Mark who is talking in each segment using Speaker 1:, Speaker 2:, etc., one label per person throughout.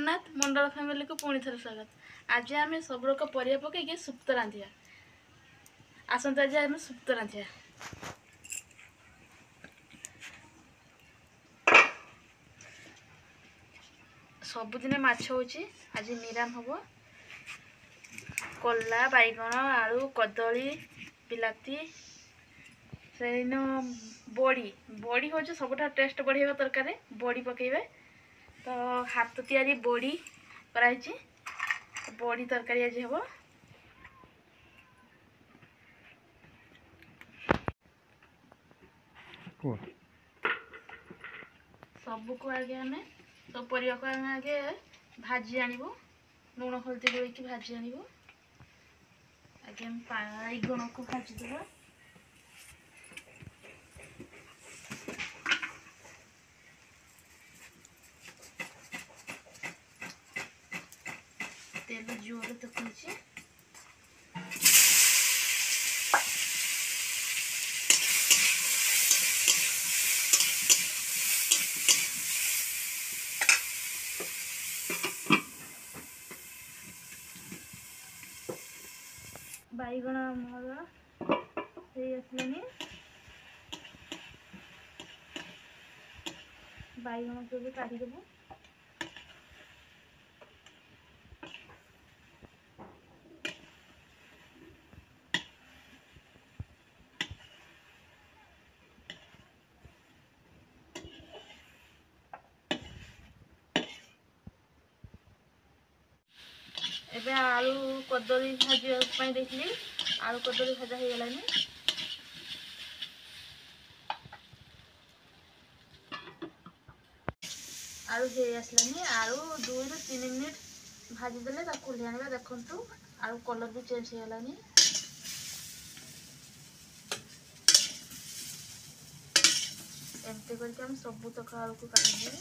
Speaker 1: जगन्नाथ मंडल family को पुणी थर स्वागत। आज आम सब लोग परिया पकईकि सुप्त रांधिया। आसत आज आम सुप्त रांधिया। सबुदिन माछ होची, आज निराम हम। कला बैगण आलू कदली बिलाती से बड़ी बड़ी हूँ सब टेस्ट बढ़ेगा तरकारी बड़ी पकेबे। तो हाथ तैयारी बड़ी कराई बड़ी तरकारी आज हम। सबू को आगे आम सब परिया को आम आगे भाजी आनबू लुण हल्दी गोल भाजी आनबू। आगे बैगण को भाजीदेव। तेल जोर तक बैगण आमर आसलानी। बैगण को भी काढ़ीदेव। एबे आलू कदली भाजी देखली आलू कदली भाजा हो गलानी। आलू हो आसलानी। आलू 2 ରୁ 3 मिनिट भाजीदेले ओल्हे आने। देखु आलू कलर भी चेंज हो गलानी। एमती करके हम सब तक आलू को काटेंगे।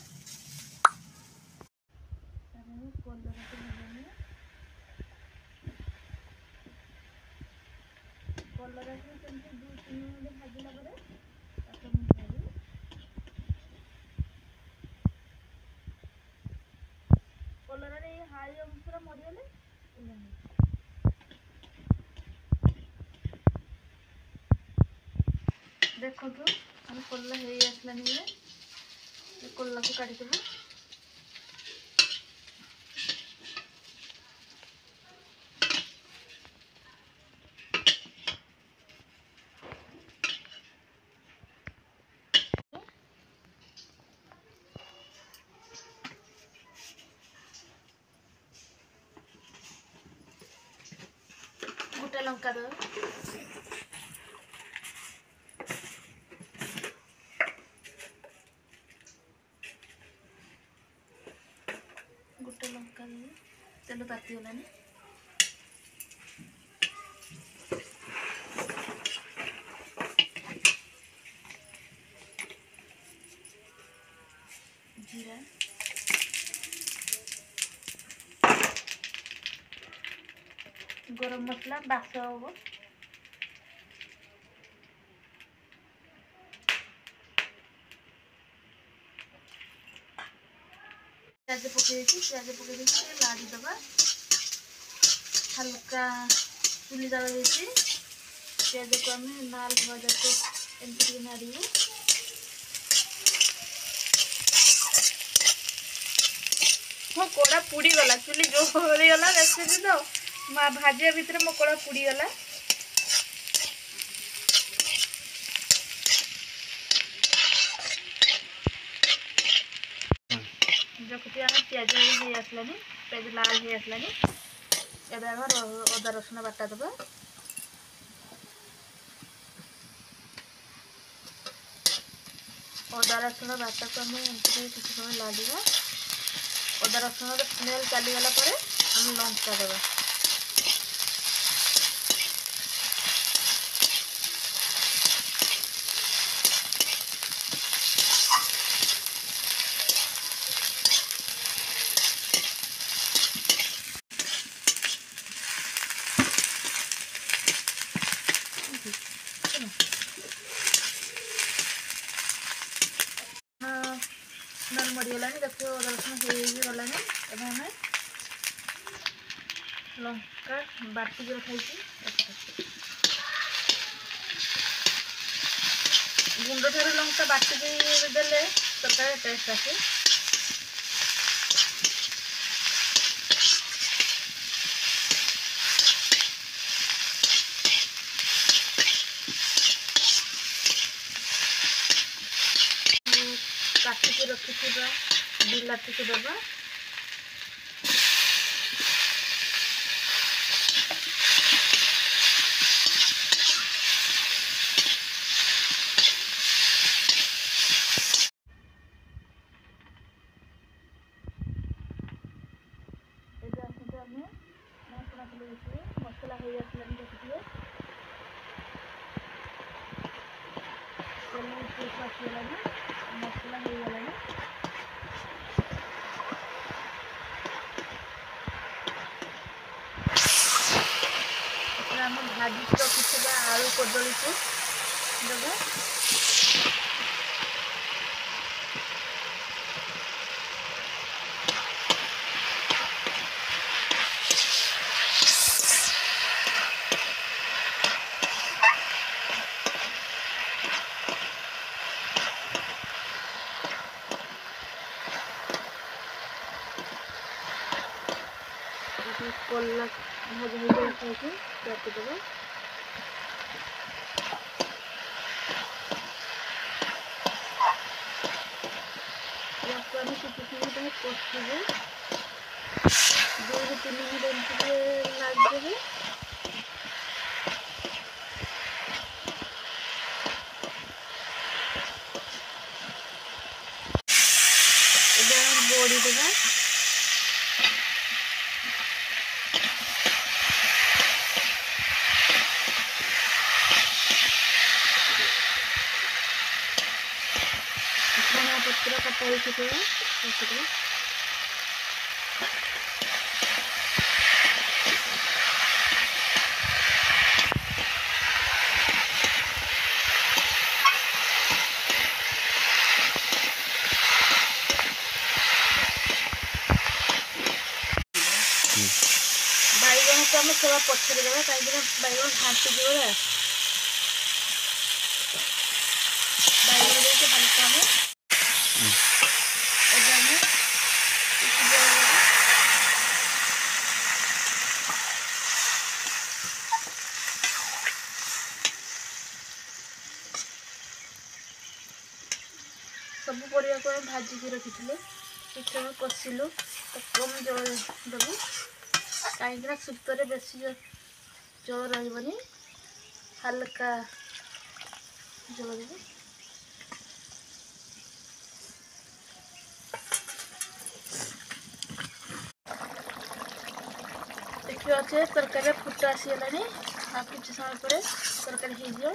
Speaker 1: कलर को 2-3 मिनिट भाजला कलर हाई अंश मरीगले देखु आम कलर हो आसलानी। कलर को काटिदेव। गोटे लंका दो। गोटे लंका दे तेल तातीगलानी। जीरा गरम मसला बास हम। प्याज पकई लाड़ी दबा। हल्का चुली जाल प्याज को आम लाल हवा जाते एमती नाड़ू। मो कड़ा पुड़ी गला चुली जो गला देखी तो भाजिया भितर मो कड़ा पुड़ी गला। देखुए आम प्याज हो आसलानी। प्याज लाल हो आसलानी। एबे आम अदा रसुण बाटा दबा। अदा रसुण बाटा को आम एमती किसी समय लाड़ा। अदा रसुण स्मेल चलीगला आम लंका दबा। मरीगलानी देखो रसुण हो गलानी। एवं लंका बाटी जो खाई गुंड ठार लंका बाटी देले तरकारी टेस्ट आसे। काटिकी रखी बिलाती को दबा मसला हो जाए देखिए मसला हो गला आम भाजी रखी आलू कदली को देवा कला भाजा हो काटिदेव कषिबे 2 ରୁ 3 मिनट लगे बड़ी देवा पत्र कटा बैगन को आम थोड़ा पछरे देवा कहीं बैगन घाटी जीव बैगन देके हल्का में सब परिया को भाजिकी रखी पिछड़ कषिलु तो कम जल देवु कहीं सुप्तरे बेसी जल रही हल्का जल देव देखिए अच्छे तरकारी फुट आसीगलानी आ कि समय पर तरकारी हो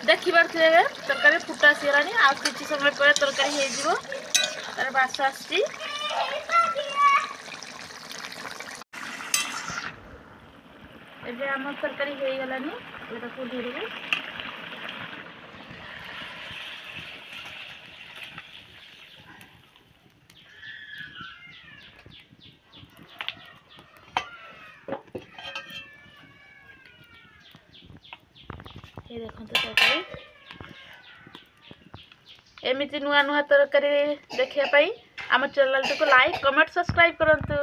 Speaker 1: देखी पारे तरकारी फुट आसीगलानी आ कि समय पर तरकारी हो तार बास आसी एबे आम तरकारी हो गलानी एटा ढेर ये देखो तरकारी एमती नुआ नुआ तरकारी देखिए आम चैनल को लाइक कमेंट सब्सक्राइब करंतु।